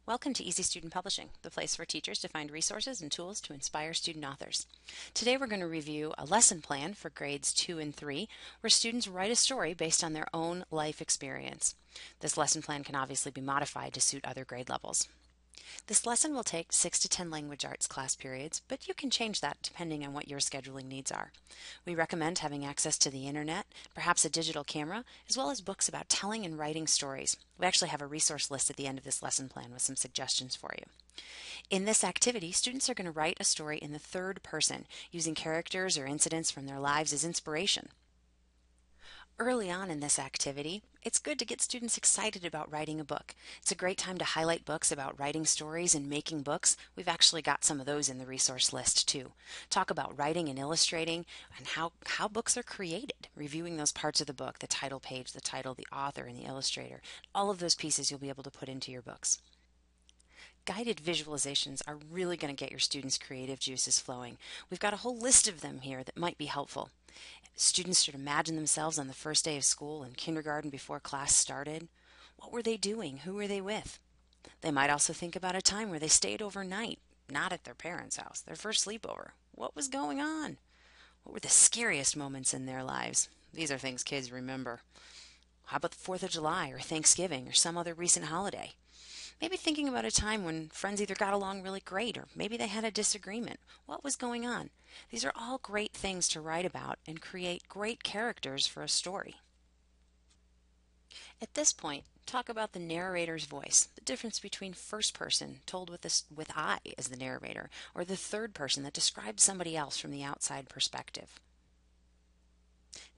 Welcome to Easy Student Publishing, the place for teachers to find resources and tools to inspire student authors. Today we're going to review a lesson plan for grades 2 and 3 where students write a story based on their own life experience. This lesson plan can obviously be modified to suit other grade levels. This lesson will take 6 to 10 language arts class periods, but you can change that depending on what your scheduling needs are. We recommend having access to the internet, perhaps a digital camera, as well as books about telling and writing stories. We actually have a resource list at the end of this lesson plan with some suggestions for you. In this activity, students are going to write a story in the third person, using characters or incidents from their lives as inspiration. Early on in this activity, it's good to get students excited about writing a book. It's a great time to highlight books about writing stories and making books. We've actually got some of those in the resource list too. Talk about writing and illustrating and how books are created, reviewing those parts of the book, the title page, the title, the author, and the illustrator. All of those pieces you'll be able to put into your books. Guided visualizations are really going to get your students' creative juices flowing. We've got a whole list of them here that might be helpful. Students should imagine themselves on the first day of school in kindergarten before class started. What were they doing? Who were they with? They might also think about a time where they stayed overnight, not at their parents' house, their first sleepover. What was going on? What were the scariest moments in their lives? These are things kids remember. How about the 4th of July or Thanksgiving or some other recent holiday? Maybe thinking about a time when friends either got along really great or maybe they had a disagreement. What was going on? These are all great things to write about and create great characters for a story. At this point, talk about the narrator's voice, the difference between first person told with I as the narrator, or the third person that describes somebody else from the outside perspective.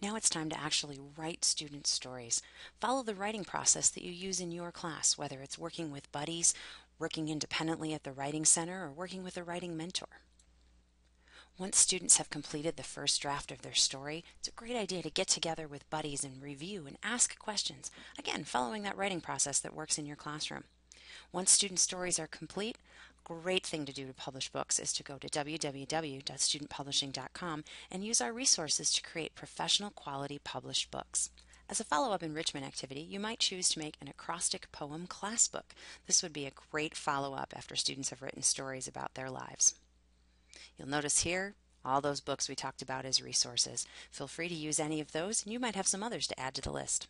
Now it's time to actually write student stories. Follow the writing process that you use in your class, whether it's working with buddies, working independently at the writing center, or working with a writing mentor. Once students have completed the first draft of their story, it's a great idea to get together with buddies and review and ask questions, again, following that writing process that works in your classroom. Once student stories are complete, a great thing to do to publish books is to go to www.studentpublishing.com and use our resources to create professional quality published books. As a follow-up enrichment activity, you might choose to make an acrostic poem class book. This would be a great follow-up after students have written stories about their lives. You'll notice here all those books we talked about as resources. Feel free to use any of those, and you might have some others to add to the list.